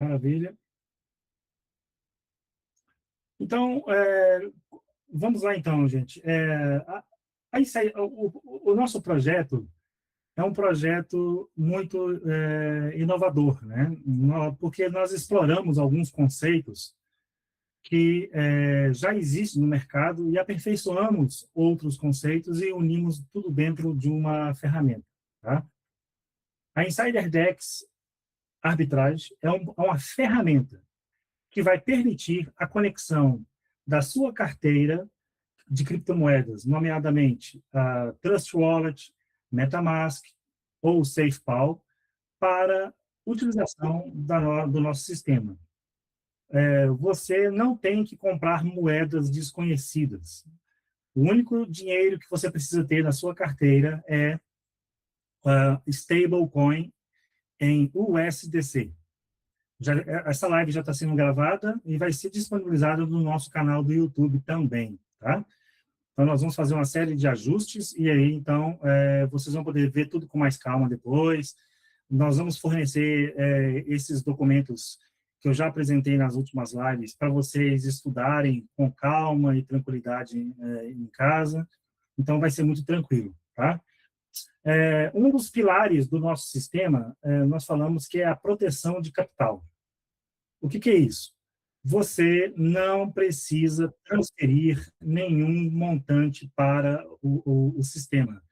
Maravilha. Então, vamos lá então, gente. O nosso projeto é um projeto muito inovador, né? Porque nós exploramos alguns conceitos que já existem no mercado e aperfeiçoamos outros conceitos e unimos tudo dentro de uma ferramenta, tá? A InsiderDex Arbitrage é uma ferramenta que vai permitir a conexão da sua carteira de criptomoedas, nomeadamente a Trust Wallet, MetaMask ou SafePal, para utilização do nosso sistema. Você não tem que comprar moedas desconhecidas. O único dinheiro que você precisa ter na sua carteira é stablecoin em USDC. Essa live já está sendo gravada e vai ser disponibilizada no nosso canal do YouTube também, tá? Então, nós vamos fazer uma série de ajustes e aí, então, vocês vão poder ver tudo com mais calma depois. Nós vamos fornecer esses documentos que eu já apresentei nas últimas lives para vocês estudarem com calma e tranquilidade em casa. Então, vai ser muito tranquilo, tá? Um dos pilares do nosso sistema, nós falamos que é a proteção de capital. O que é isso? Você não precisa transferir nenhum montante para o sistema.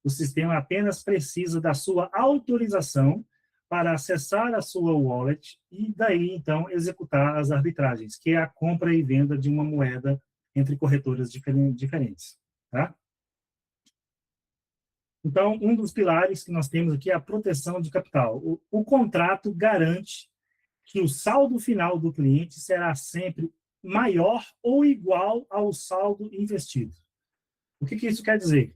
O sistema apenas precisa da sua autorização para acessar a sua wallet e daí, então, executar as arbitragens, que é a compra e venda de uma moeda entre corretoras diferentes. Tá? Então, um dos pilares que nós temos aqui é a proteção de capital. O contrato garante que o saldo final do cliente será sempre maior ou igual ao saldo investido. O que isso quer dizer?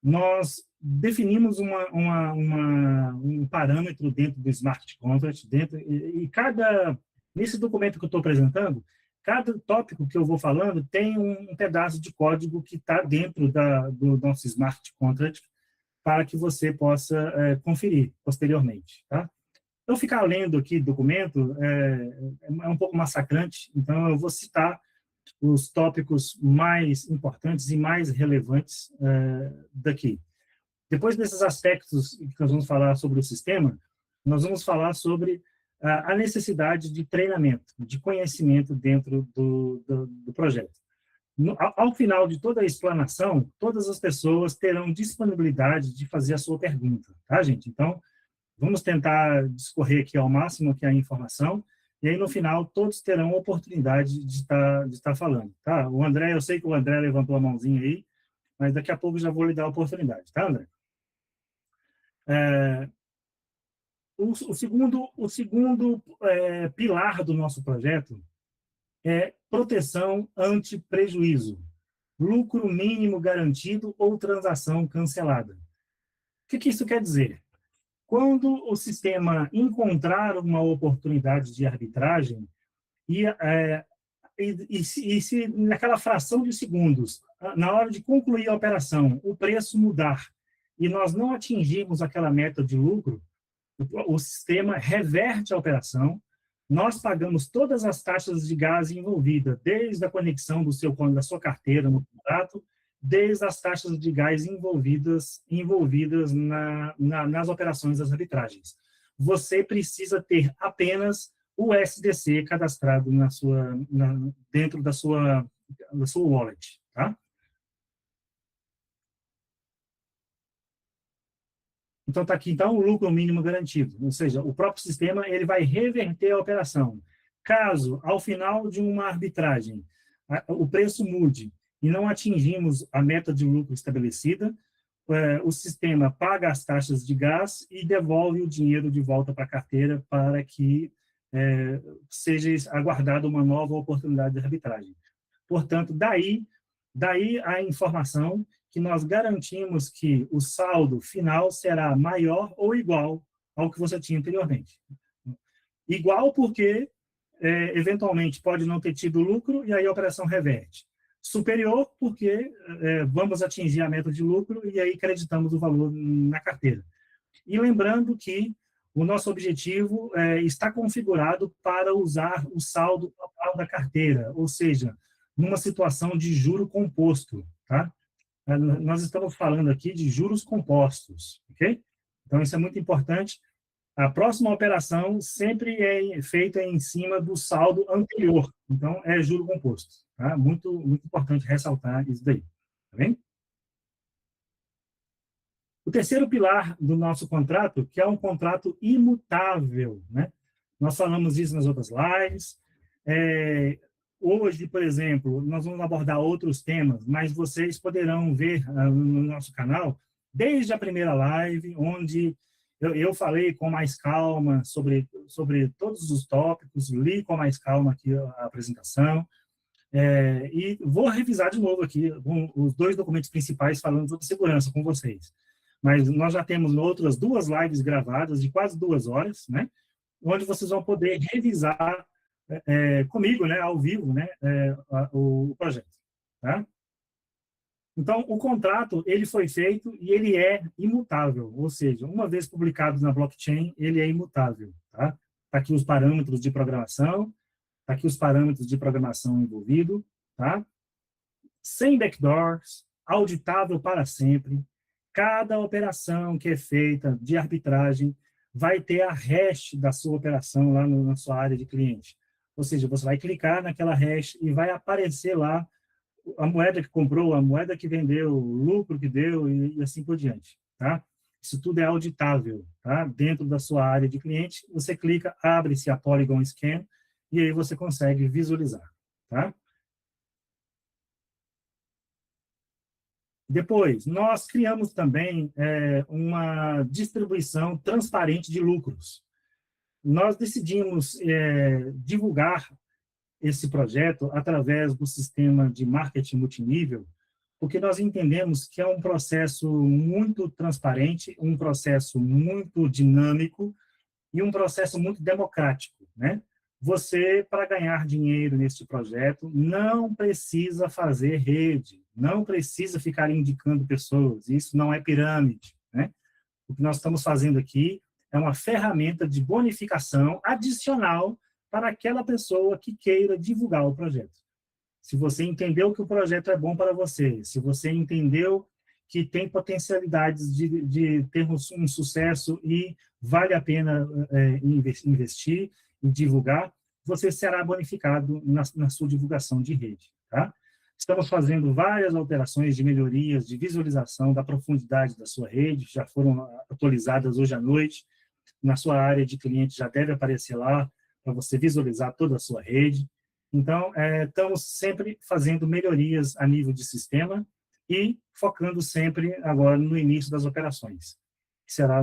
Nós definimos um parâmetro dentro do smart contract, nesse documento que eu estou apresentando, cada tópico que eu vou falando tem um pedaço de código que está dentro do nosso smart contract para que você possa conferir posteriormente, tá? Eu ficar lendo aqui documento é um pouco massacrante, então eu vou citar os tópicos mais importantes e mais relevantes daqui. Depois desses aspectos que nós vamos falar sobre o sistema, nós vamos falar sobre a necessidade de treinamento, de conhecimento dentro do projeto. Ao final de toda a explanação, todas as pessoas terão disponibilidade de fazer a sua pergunta, tá, gente? Então, vamos tentar discorrer aqui ao máximo aqui a informação, e aí, no final, todos terão oportunidade de estar falando, tá? O André, eu sei que o André levantou a mãozinha aí, mas daqui a pouco já vou lhe dar a oportunidade, tá, André? O segundo pilar do nosso projeto é proteção anti-prejuízo, lucro mínimo garantido ou transação cancelada. O que isso quer dizer? Quando o sistema encontrar uma oportunidade de arbitragem se naquela fração de segundos, na hora de concluir a operação, o preço mudar e nós não atingirmos aquela meta de lucro, o sistema reverte a operação, nós pagamos todas as taxas de gás envolvidas, desde a conexão da sua carteira no contrato, desde as taxas de gás envolvidas nas operações das arbitragens. Você precisa ter apenas o SDC cadastrado dentro da sua wallet, tá? Então, está aqui, então, o lucro mínimo garantido, ou seja, o próprio sistema ele vai reverter a operação. Caso, ao final de uma arbitragem, o preço mude e não atingimos a meta de lucro estabelecida, o sistema paga as taxas de gás e devolve o dinheiro de volta para a carteira para que seja aguardada uma nova oportunidade de arbitragem. Portanto, daí a informação que nós garantimos que o saldo final será maior ou igual ao que você tinha anteriormente. Igual porque, eventualmente, pode não ter tido lucro e aí a operação reverte. Superior porque vamos atingir a meta de lucro e aí creditamos o valor na carteira. E lembrando que o nosso objetivo está configurado para usar o saldo total da carteira, ou seja, numa situação de juro composto, tá? Nós estamos falando aqui de juros compostos, ok? Então, isso é muito importante. A próxima operação sempre é feita em cima do saldo anterior. Então, é juro composto. Tá? Muito, muito importante ressaltar isso daí. Tá bem? O terceiro pilar do nosso contrato, que é um contrato imutável, né? Nós falamos isso nas outras lives. Hoje, por exemplo, nós vamos abordar outros temas, mas vocês poderão ver no nosso canal, desde a primeira live, onde eu falei com mais calma sobre todos os tópicos, li com mais calma aqui a apresentação, e vou revisar de novo aqui os dois documentos principais falando sobre segurança com vocês. Mas nós já temos outras 2 lives gravadas de quase 2 horas, né? Onde vocês vão poder revisar comigo, né, ao vivo, né, o projeto. Tá? Então, o contrato, ele foi feito e ele é imutável, ou seja, uma vez publicado na blockchain, ele é imutável. Tá? Tá aqui os parâmetros de programação, tá aqui os parâmetros de programação envolvido, tá? Sem backdoors, auditável para sempre. Cada operação que é feita de arbitragem vai ter a hash da sua operação lá na sua área de cliente. Ou seja, você vai clicar naquela hash e vai aparecer lá a moeda que comprou, a moeda que vendeu, o lucro que deu e assim por diante. Tá? Isso tudo é auditável. Tá? Dentro da sua área de cliente, você clica, abre-se a Polygon Scan e aí você consegue visualizar. Tá? Depois, nós criamos também uma distribuição transparente de lucros. Nós decidimos divulgar esse projeto através do sistema de marketing multinível, porque nós entendemos que é um processo muito transparente, um processo muito dinâmico e um processo muito democrático, né? Você, para ganhar dinheiro neste projeto, não precisa fazer rede, não precisa ficar indicando pessoas, isso não é pirâmide, né? O que nós estamos fazendo aqui é uma ferramenta de bonificação adicional para aquela pessoa que queira divulgar o projeto. Se você entendeu que o projeto é bom para você, se você entendeu que tem potencialidades de ter um sucesso e vale a pena investir e divulgar, você será bonificado na sua divulgação de rede. Tá? Estamos fazendo várias alterações de melhorias, de visualização da profundidade da sua rede, já foram atualizadas hoje à noite. Na sua área de cliente já deve aparecer lá, para você visualizar toda a sua rede. Então, estamos sempre fazendo melhorias a nível de sistema e focando sempre agora no início das operações, que será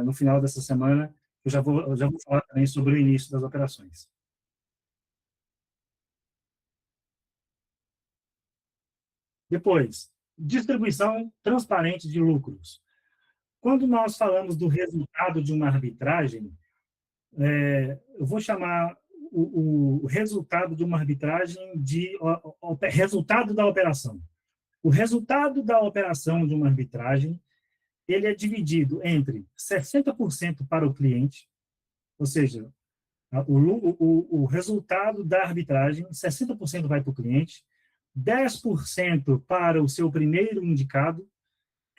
no final dessa semana. Eu já vou falar também sobre o início das operações. Depois, distribuição transparente de lucros. Quando nós falamos do resultado de uma arbitragem, eu vou chamar o resultado de uma arbitragem de resultado da operação. O resultado da operação de uma arbitragem, ele é dividido entre 60% para o cliente, ou seja, o resultado da arbitragem, 60% vai para o cliente, 10% para o seu primeiro indicado,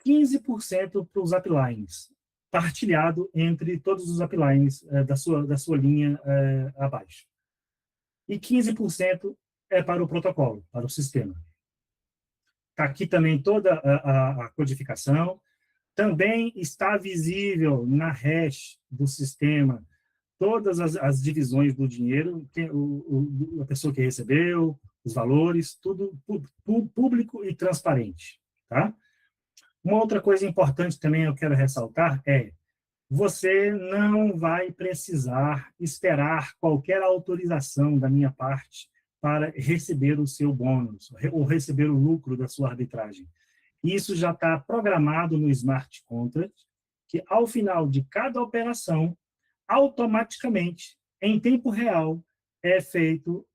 15% para os uplines, partilhado entre todos os uplines da sua linha abaixo. E 15% é para o protocolo, para o sistema. Está aqui também toda a codificação. Também está visível na hash do sistema todas as divisões do dinheiro, a pessoa que recebeu, os valores, tudo público e transparente. Tá? Uma outra coisa importante também eu quero ressaltar é: você não vai precisar esperar qualquer autorização da minha parte para receber o seu bônus ou receber o lucro da sua arbitragem. Isso já está programado no smart contract, que ao final de cada operação, automaticamente, em tempo real, é feito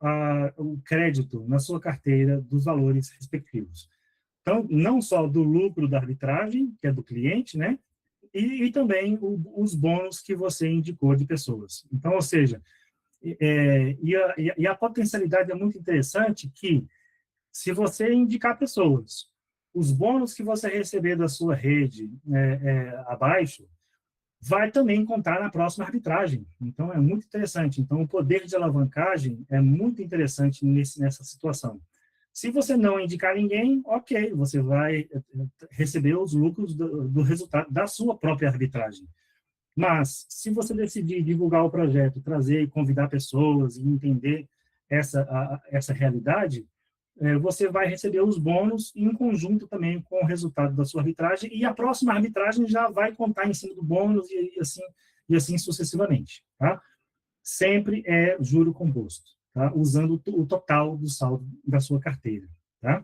o crédito na sua carteira dos valores respectivos. Então, não só do lucro da arbitragem, que é do cliente, né? e também os bônus que você indicou de pessoas. Então, ou seja, e a potencialidade é muito interessante que, se você indicar pessoas, os bônus que você receber da sua rede abaixo, vai também contar na próxima arbitragem. Então, é muito interessante. Então, o poder de alavancagem é muito interessante nessa situação. Se você não indicar ninguém, ok, você vai receber os lucros do resultado da sua própria arbitragem. Mas, se você decidir divulgar o projeto, trazer e convidar pessoas e entender essa realidade, você vai receber os bônus em conjunto também com o resultado da sua arbitragem, e a próxima arbitragem já vai contar em cima do bônus e assim sucessivamente. Tá? Sempre é juro composto, tá? Usando o total do saldo da sua carteira. Tá?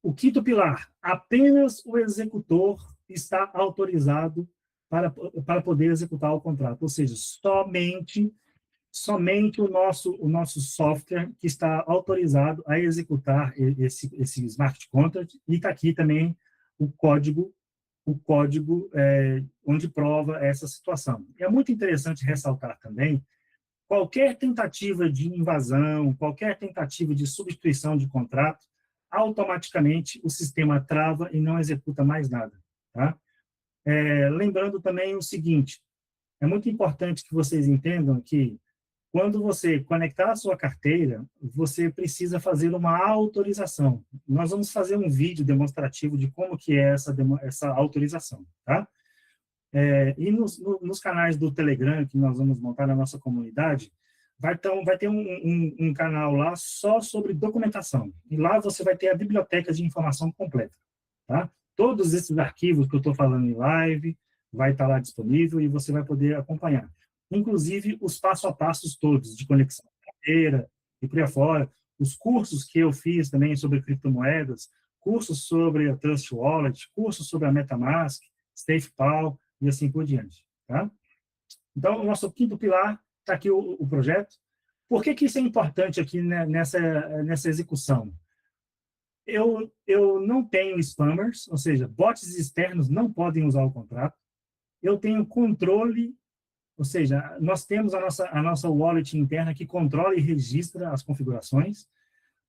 O quinto pilar, apenas o executor está autorizado para poder executar o contrato, ou seja, somente o nosso software que está autorizado a executar esse smart contract, e está aqui também o código onde prova essa situação. É muito interessante ressaltar também, qualquer tentativa de invasão, qualquer tentativa de substituição de contrato, automaticamente o sistema trava e não executa mais nada. Tá? Lembrando também o seguinte, é muito importante que vocês entendam que, quando você conectar a sua carteira, você precisa fazer uma autorização. Nós vamos fazer um vídeo demonstrativo de como que é essa autorização, tá? E nos canais do Telegram, que nós vamos montar na nossa comunidade, vai ter um canal lá só sobre documentação. E lá você vai ter a biblioteca de informação completa, tá? Todos esses arquivos que eu estou falando em live, vai estar lá disponível e você vai poder acompanhar. Inclusive os passo a passos todos, de conexão de carteira e por aí afora, os cursos que eu fiz também sobre criptomoedas, cursos sobre a Trust Wallet, cursos sobre a MetaMask, SafePal e assim por diante. Tá? Então, o nosso quinto pilar, está aqui o projeto. Por que isso é importante aqui, né, nessa execução? Eu não tenho spammers, ou seja, bots externos não podem usar o contrato. Eu tenho controle, ou seja, nós temos a nossa wallet interna que controla e registra as configurações.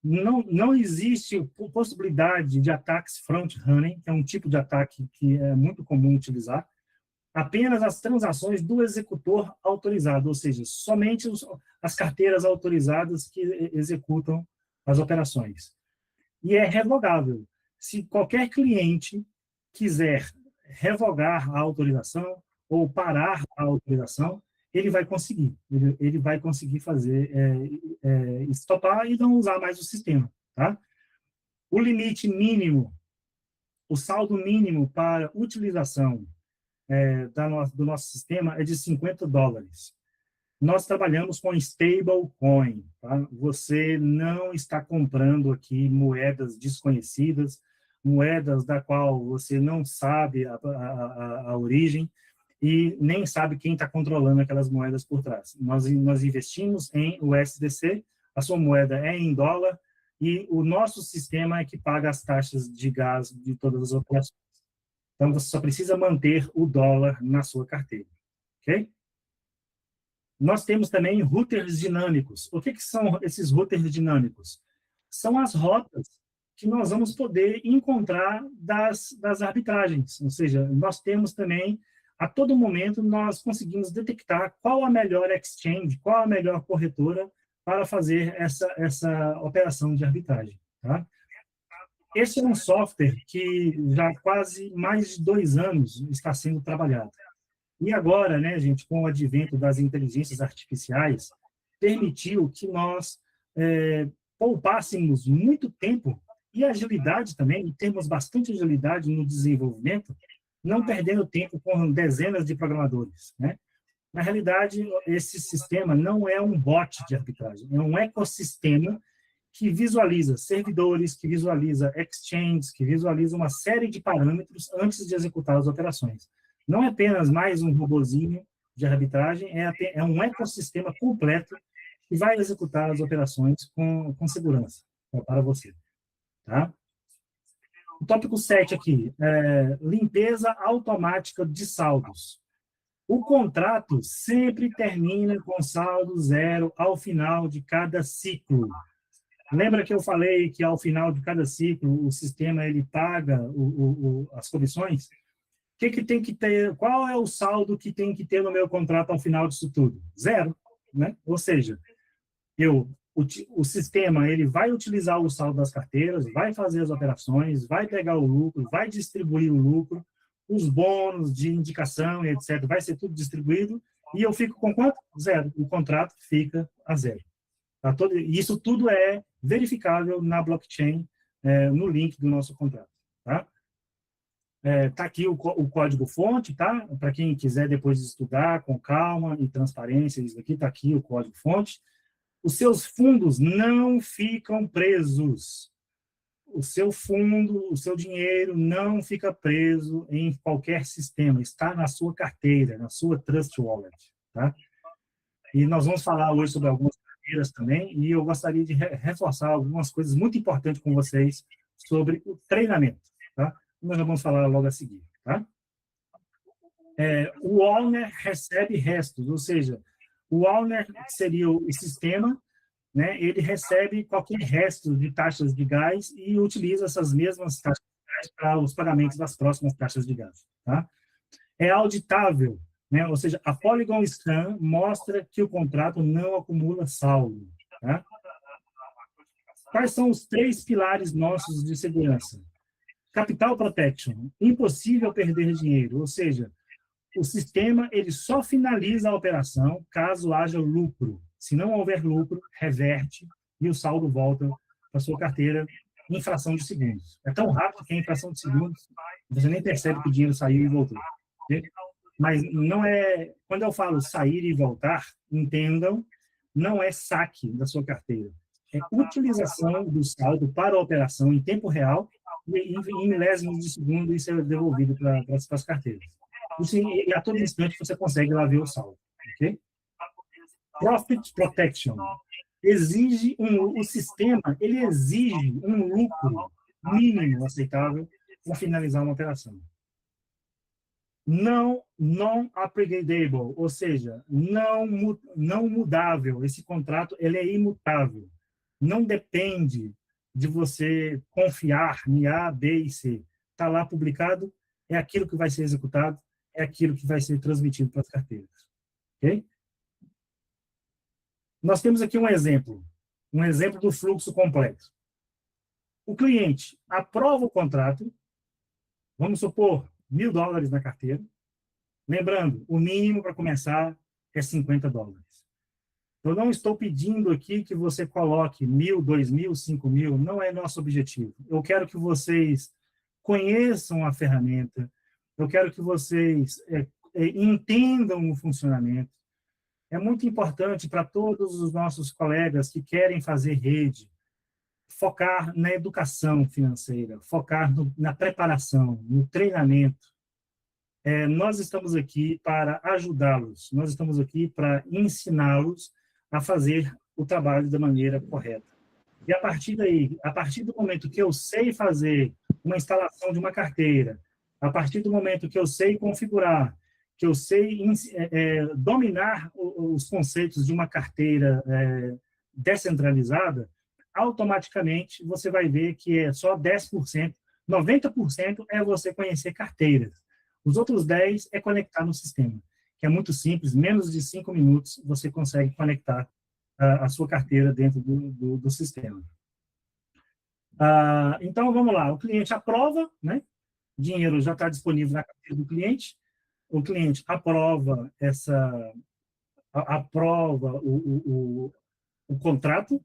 Não existe possibilidade de ataques front-running, que é um tipo de ataque que é muito comum utilizar. Apenas as transações do executor autorizado, ou seja, somente as carteiras autorizadas que executam as operações. E é revogável. Se qualquer cliente quiser revogar a autorização ou parar a autorização, ele vai conseguir. Ele vai conseguir fazer, estopar e não usar mais o sistema. Tá? O limite mínimo, o saldo mínimo para utilização do nosso sistema é de $50. Nós trabalhamos com stablecoin. Tá? Você não está comprando aqui moedas desconhecidas, moedas da qual você não sabe a origem e nem sabe quem está controlando aquelas moedas por trás. Nós investimos em USDC, a sua moeda é em dólar, e o nosso sistema é que paga as taxas de gás de todas as operações. Então, você só precisa manter o dólar na sua carteira. Ok? Nós temos também routers dinâmicos. O que são esses routers dinâmicos? São as rotas que nós vamos poder encontrar das arbitragens. Ou seja, nós temos também, a todo momento, nós conseguimos detectar qual a melhor exchange, qual a melhor corretora para fazer essa operação de arbitragem. Tá? Esse é um software que já há quase mais de 2 anos está sendo trabalhado. E agora, né, gente, com o advento das inteligências artificiais, permitiu que nós poupássemos muito tempo e agilidade também, e temos bastante agilidade no desenvolvimento, não perdendo tempo com dezenas de programadores. Né? Na realidade, esse sistema não é um bot de arbitragem, é um ecossistema que visualiza servidores, que visualiza exchanges, que visualiza uma série de parâmetros antes de executar as operações. Não é apenas mais um robozinho de arbitragem, é um ecossistema completo que vai executar as operações com segurança para você. Tá? O tópico 7 aqui, limpeza automática de saldos. O contrato sempre termina com saldo zero ao final de cada ciclo. Lembra que eu falei que ao final de cada ciclo o sistema ele paga as comissões? O que tem que ter? Qual é o saldo que tem que ter no meu contrato ao final disso tudo? Zero, né? Ou seja, o sistema ele vai utilizar o saldo das carteiras, vai fazer as operações, vai pegar o lucro, vai distribuir o lucro, os bônus de indicação, etc. Vai ser tudo distribuído e eu fico com quanto? Zero. O contrato fica a zero. Tá? Isso tudo é verificável na blockchain, no link do nosso contrato. Tá? Tá aqui o código-fonte, tá? Para quem quiser depois estudar com calma e transparência, isso aqui tá aqui o código-fonte. Os seus fundos não ficam presos. O seu fundo, o seu dinheiro não fica preso em qualquer sistema. Está na sua carteira, na sua Trust Wallet, tá? E nós vamos falar hoje sobre algumas carteiras também, e eu gostaria de reforçar algumas coisas muito importantes com vocês sobre o treinamento, tá? Nós vamos falar logo a seguir, tá? O owner recebe restos, ou seja, o owner seria o sistema, né? Ele recebe qualquer resto de taxas de gás e utiliza essas mesmas taxas de gás para os pagamentos das próximas taxas de gás, tá? É auditável, né? Ou seja, a Polygon Scan mostra que o contrato não acumula saldo, tá? Quais são os 3 pilares nossos de segurança? Capital Protection, impossível perder dinheiro, ou seja, o sistema ele só finaliza a operação caso haja lucro. Se não houver lucro, reverte e o saldo volta para sua carteira em fração de segundos. É tão rápido que em fração de segundos você nem percebe que o dinheiro saiu e voltou. Entende? Mas não é... Quando eu falo sair e voltar, entendam, não é saque da sua carteira. É utilização do saldo para a operação em tempo real e em milésimos de segundo isso é devolvido para as carteiras. E a todo instante você consegue lá ver o saldo. Ok? Profit Protection. O sistema ele exige um lucro mínimo aceitável para finalizar uma operação. Non-upgradable, ou seja, não mudável. Esse contrato ele é imutável. Não depende de você confiar em A, B e C. Está lá publicado, é aquilo que vai ser executado, é aquilo que vai ser transmitido para as carteiras. Ok? Nós temos aqui um exemplo do fluxo completo. O cliente aprova o contrato, vamos supor, $1.000 na carteira. Lembrando, o mínimo para começar é $50. Eu não estou pedindo aqui que você coloque 1.000, 2.000, 5.000, não é nosso objetivo. Eu quero que vocês conheçam a ferramenta, eu quero que vocês entendam o funcionamento. É muito importante para todos os nossos colegas que querem fazer rede, focar na educação financeira, focar na preparação, no treinamento. Nós estamos aqui para ajudá-los, nós estamos aqui para ensiná-los a fazer o trabalho da maneira correta. E a partir daí, a partir do momento que eu sei fazer uma instalação de uma carteira, a partir do momento que eu sei configurar, que eu sei dominar os conceitos de uma carteira descentralizada, automaticamente você vai ver que é só 10%, 90% é você conhecer carteiras. Os outros 10% é conectar no sistema, que é muito simples, menos de 5 minutos você consegue conectar a sua carteira dentro do sistema. Então, vamos lá, o cliente aprova, né? O dinheiro já está disponível na carteira do cliente, o cliente aprova o contrato,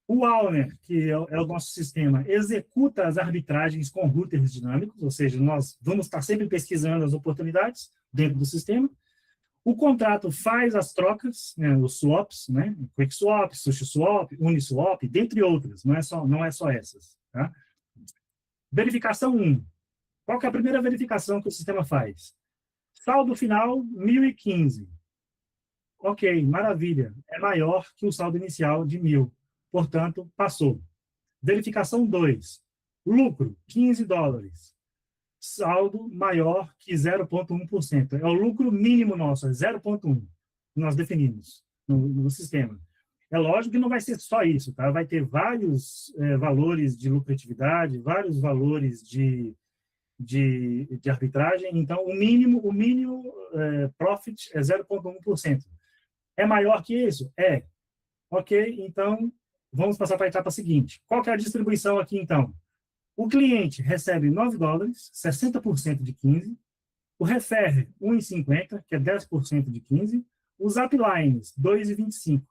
o owner, que é o nosso sistema, executa as arbitragens com routers dinâmicos, ou seja, nós vamos estar sempre pesquisando as oportunidades dentro do sistema. O contrato faz as trocas, né, os swaps, né, QuickSwap, SushiSwap, Uniswap, dentre outras, não é só essas. Tá? Verificação 1. Qual que é a primeira verificação que o sistema faz? Saldo final, 1.015. Ok, maravilha. É maior que o saldo inicial de 1.000. Portanto, passou. Verificação 2. Lucro, $15. Saldo maior que 0,1%. É o lucro mínimo nosso, é 0,1%. Nós definimos no sistema. É lógico que não vai ser só isso, tá? Vai ter vários valores de lucratividade, vários valores de arbitragem. Então, o mínimo profit é 0,1%. É maior que isso? É. Ok, então, vamos passar para a etapa seguinte. Qual que é a distribuição aqui, então? O cliente recebe $9, 60% de 15. O referre, 1,50, que é 10% de 15. Os uplines, 2,25,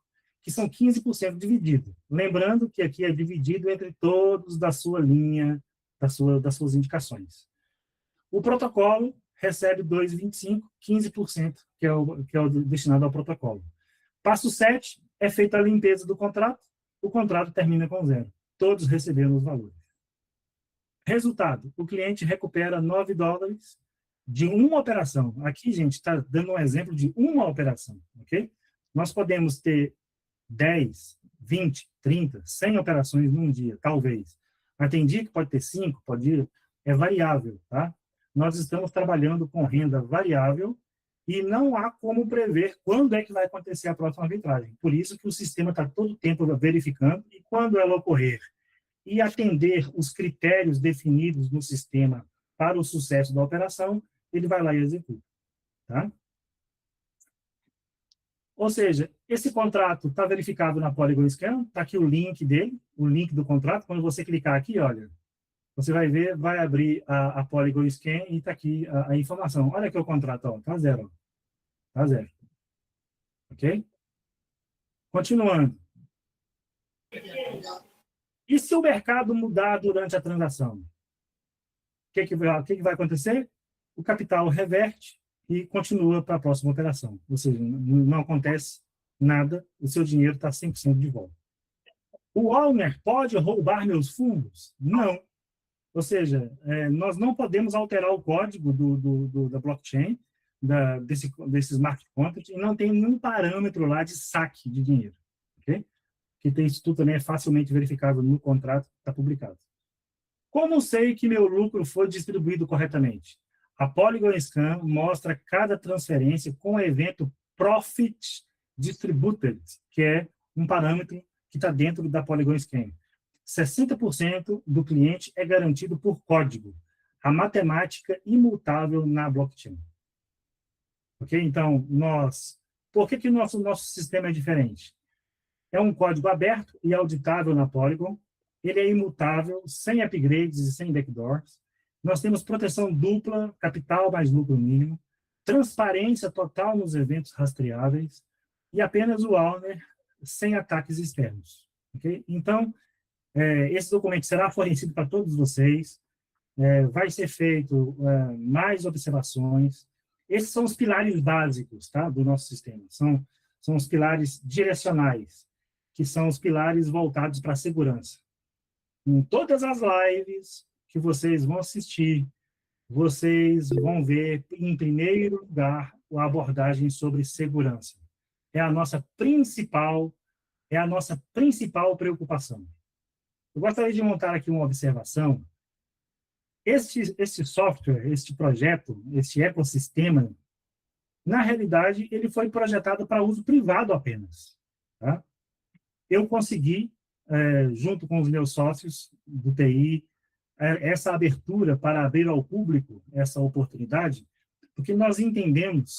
que são 15% dividido. Lembrando que aqui é dividido entre todos da sua linha, das suas indicações. O protocolo recebe 2,25, 15%, que é o destinado ao protocolo. Passo 7, é feita a limpeza do contrato, o contrato termina com 0. Todos receberam os valores. Resultado, o cliente recupera $9 de uma operação. Aqui, gente, está dando um exemplo de uma operação, ok? Nós podemos ter 10, 20, 30, 100 operações num dia, talvez. Mas tem dia que pode ter 5, é variável, tá? Nós estamos trabalhando com renda variável e não há como prever quando é que vai acontecer a próxima arbitragem. Por isso que o sistema está todo o tempo verificando e quando ela ocorrer e atender os critérios definidos no sistema para o sucesso da operação, ele vai lá e executa. Tá? Ou seja, esse contrato está verificado na Polygon Scan, está aqui o link dele, o link do contrato. Quando você clicar aqui, olha, você vai ver, vai abrir a Polygon Scan e está aqui a informação. Olha aqui o contrato, está zero. Está zero. Ok? Continuando. E se o mercado mudar durante a transação? O que vai acontecer? O capital reverte e continua para a próxima operação. Ou seja, não acontece nada, o seu dinheiro está 100% de volta. O owner pode roubar meus fundos? Não. Ou seja, nós não podemos alterar o código da blockchain, desse smart contract, e não tem nenhum parâmetro lá de saque de dinheiro. Ok? Que isso tudo também é facilmente verificável no contrato que está publicado. Como sei que meu lucro foi distribuído corretamente? A Polygon Scan mostra cada transferência com o evento Profit Distributed, que é um parâmetro que está dentro da Polygon Scan. 60% do cliente é garantido por código, a matemática imutável na blockchain. Ok? Então, por que o nosso sistema é diferente? É um código aberto e auditável na Polygon. Ele é imutável, sem upgrades e sem backdoors. Nós temos proteção dupla, capital mais lucro mínimo, transparência total nos eventos rastreáveis e apenas o owner sem ataques externos. Okay? Então, esse documento será fornecido para todos vocês. Vai ser feito mais observações. Esses são os pilares básicos, tá, do nosso sistema. São os pilares direcionais, que são os pilares voltados para a segurança. Em todas as lives que vocês vão assistir, vocês vão ver, em primeiro lugar, a abordagem sobre segurança. É a nossa principal preocupação. Eu gostaria de montar aqui uma observação. Este software, este projeto, este ecossistema, na realidade, ele foi projetado para uso privado apenas. Tá? Eu consegui, junto com os meus sócios do TI, essa abertura para abrir ao público essa oportunidade, porque nós entendemos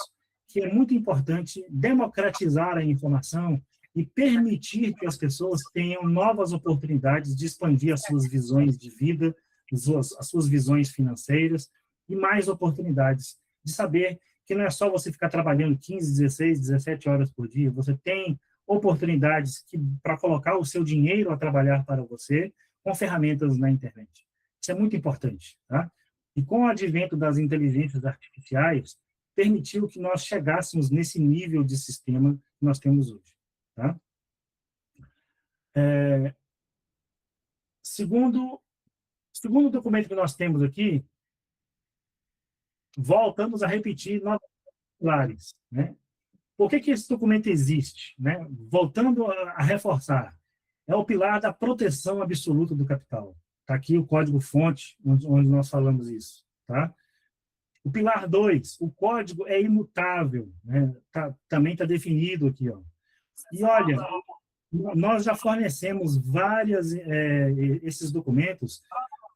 que é muito importante democratizar a informação e permitir que as pessoas tenham novas oportunidades de expandir as suas visões de vida, as suas visões financeiras e mais oportunidades de saber que não é só você ficar trabalhando 15, 16, 17 horas por dia, você tem oportunidades para colocar o seu dinheiro a trabalhar para você com ferramentas na internet. Isso é muito importante. Tá? E com o advento das inteligências artificiais, permitiu que nós chegássemos nesse nível de sistema que nós temos hoje. Tá? Segundo documento que nós temos aqui, voltamos a repetir novos pilares. Né? Por que esse documento existe? Né? Voltando a reforçar, é o pilar da proteção absoluta do capital. Está aqui o código-fonte, onde nós falamos isso. Tá? O pilar 2, o código é imutável, né? Também está definido aqui. Ó. E olha, nós já fornecemos esses documentos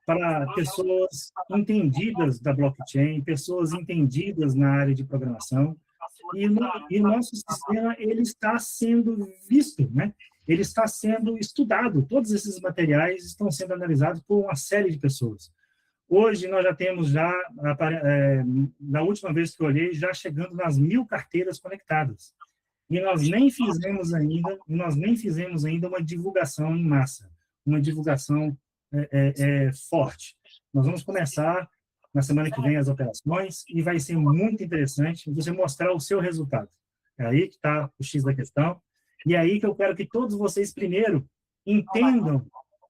para pessoas entendidas da blockchain, pessoas entendidas na área de programação, e o nosso sistema ele está sendo visto, né? Ele está sendo estudado, todos esses materiais estão sendo analisados por uma série de pessoas. Hoje nós já temos, na última vez que eu olhei, já chegando nas 1000 carteiras conectadas. E nós nem fizemos ainda uma divulgação em massa, uma divulgação forte. Nós vamos começar na semana que vem as operações e vai ser muito interessante você mostrar o seu resultado. É aí que está o X da questão. E é aí que eu quero que todos vocês, primeiro, entendam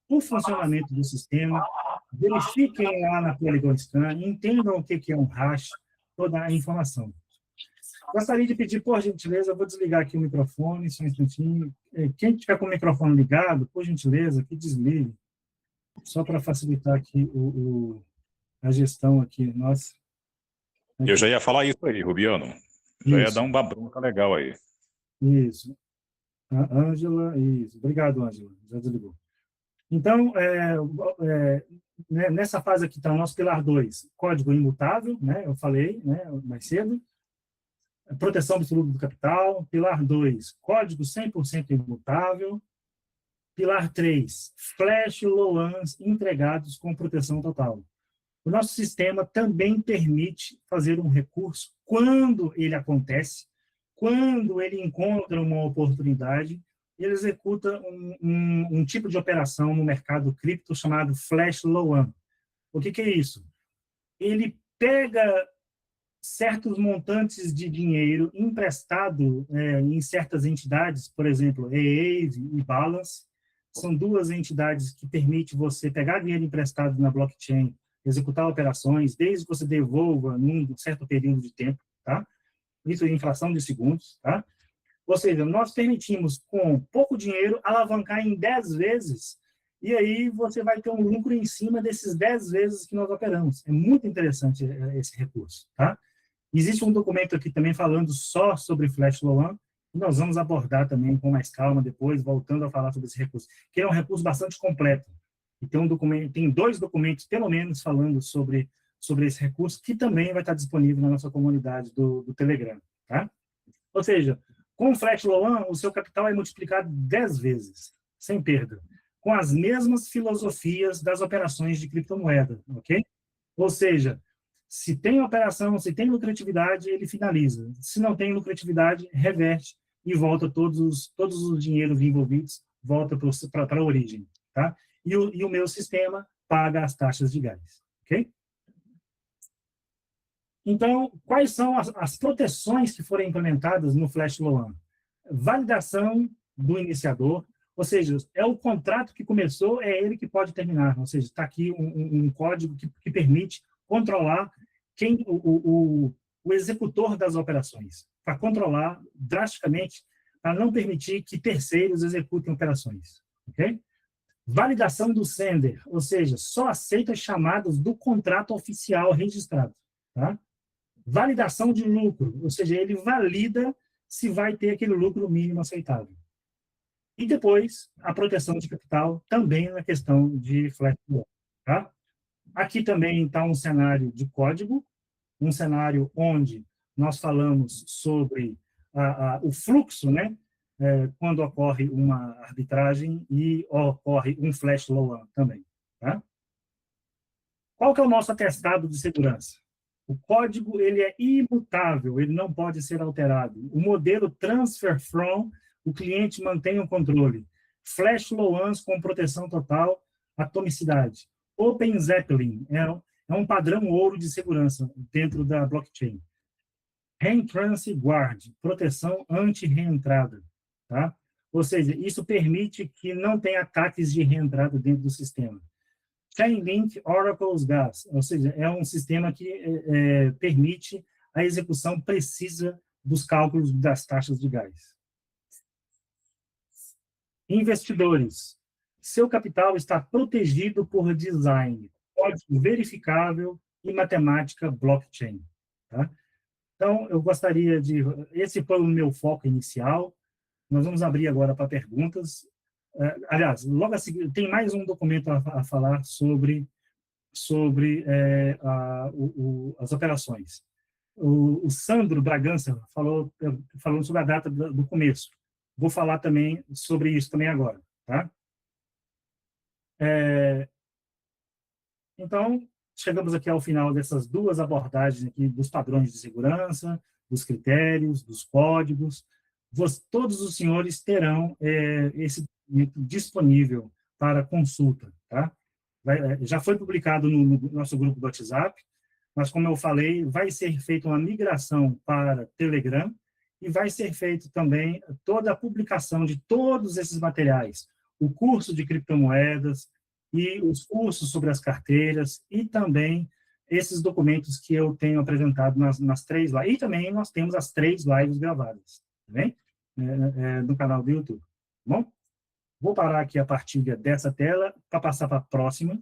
o funcionamento do sistema, verifiquem lá na Polygon Scan, entendam o que é um hash, toda a informação. Gostaria de pedir, por gentileza, eu vou desligar aqui o microfone, só um instantinho. Quem tiver com o microfone ligado, por gentileza, que desligue, só para facilitar aqui a gestão aqui. Nossa. Eu já ia falar isso aí, Rubiano. Já ia dar uma bronca legal aí. Isso. A Ângela, isso. Obrigado, Ângela. Já desligou. Então, nessa fase aqui está o nosso pilar 2, código imutável, né? Eu falei, né, mais cedo. Proteção absoluta do capital. Pilar 2, código 100% imutável. Pilar 3, flash LOANs entregados com proteção total. O nosso sistema também permite fazer um recurso quando ele acontece, quando ele encontra uma oportunidade, ele executa um tipo de operação no mercado cripto chamado flash LOAN. O que é isso? Ele pega certos montantes de dinheiro emprestado em certas entidades, por exemplo, Aave e Balance, são duas entidades que permitem você pegar dinheiro emprestado na blockchain, executar operações, desde que você devolva num certo período de tempo, tá? Isso em fração de segundos, tá? Ou seja, nós permitimos, com pouco dinheiro, alavancar em 10 vezes, e aí você vai ter um lucro em cima desses 10 vezes que nós operamos. É muito interessante esse recurso, tá? Existe um documento aqui também falando só sobre Flash LOAN, e nós vamos abordar também com mais calma depois, voltando a falar sobre esse recurso, que é um recurso bastante completo. E tem 2 documentos, pelo menos, falando sobre esse recurso, que também vai estar disponível na nossa comunidade do Telegram. Tá? Ou seja, com o Flash LOAN, o seu capital é multiplicado 10 vezes, sem perda, com as mesmas filosofias das operações de criptomoeda, ok? Ou seja, se tem operação, se tem lucratividade, ele finaliza. Se não tem lucratividade, reverte e volta todos os dinheiros envolvidos, volta para a origem. Tá? E o meu sistema paga as taxas de gás. Ok? Então, quais são as proteções que foram implementadas no Flash LOAN? Validação do iniciador, ou seja, é o contrato que começou, é ele que pode terminar. Ou seja, está aqui um código que permite controlar o executor das operações, para controlar drasticamente, para não permitir que terceiros executem operações. Ok? Validação do sender, ou seja, só aceita chamadas do contrato oficial registrado. Tá? Validação de lucro, ou seja, ele valida se vai ter aquele lucro mínimo aceitável. E depois, a proteção de capital, também na questão de Flash LOAN. Tá? Aqui também está um cenário de código, um cenário onde nós falamos sobre o fluxo, né? Quando ocorre uma arbitragem e ocorre um Flash LOAN também. Tá? Qual que é o nosso atestado de segurança? O código ele é imutável, ele não pode ser alterado. O modelo Transfer From, o cliente mantém o controle. Flash LOANs com proteção total, atomicidade. Open Zeppelin é um padrão ouro de segurança dentro da blockchain. Reentrance Guard, proteção anti-reentrada. Tá? Ou seja, isso permite que não tenha ataques de reentrada dentro do sistema. Chainlink Oracle's Gas, ou seja, é um sistema que permite a execução precisa dos cálculos das taxas de gás. Investidores. seu capital está protegido por design, código verificável e matemática blockchain. Tá? Então, eu gostaria de... Esse foi o meu foco inicial. Nós vamos abrir agora para perguntas. Aliás, logo a seguir, tem mais um documento a falar sobre as operações. O Sandro Bragança falou sobre a data do começo. Vou falar também sobre isso também agora. Tá? Então, chegamos aqui ao final dessas duas abordagens aqui dos padrões de segurança, dos critérios, dos códigos. Todos os senhores terão esse documento disponível para consulta. Tá? Já foi publicado no nosso grupo do WhatsApp, mas, como eu falei, vai ser feita uma migração para Telegram e vai ser feito também toda a publicação de todos esses materiais, o curso de criptomoedas e os cursos sobre as carteiras e também esses documentos que eu tenho apresentado nas 3 lives. E também nós temos as 3 lives gravadas, tá bem? No canal do YouTube. Tá bom? Vou parar aqui a partilha dessa tela para passar para a próxima.